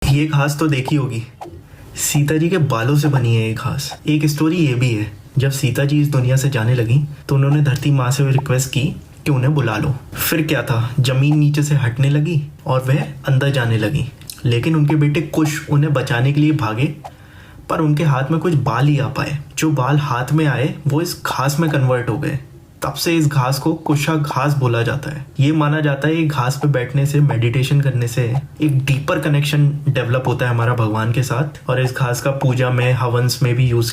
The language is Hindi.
ये घास तो देखी होगी, सीता जी के बालों से बनी है ये घास। एक स्टोरी ये भी है, जब सीता जी इस दुनिया से जाने लगी तो उन्होंने धरती माँ से रिक्वेस्ट की कि उन्हें बुला लो। फिर क्या था, जमीन नीचे से हटने लगी और वह अंदर जाने लगी। लेकिन उनके बेटे कुश उन्हें बचाने के लिए भागे, पर उनके हाथ में कुछ बाल ही आ पाए। जो बाल हाथ में आए वो इस घास में कन्वर्ट हो गए। तब से इस घास को कुशा घास बोला जाता है। ये माना जाता है ये घास पे बैठने से, मेडिटेशन करने से एक डीपर कनेक्शन डेवलप होता है हमारा भगवान के साथ। और इस घास का पूजा में, हवंस में भी यूज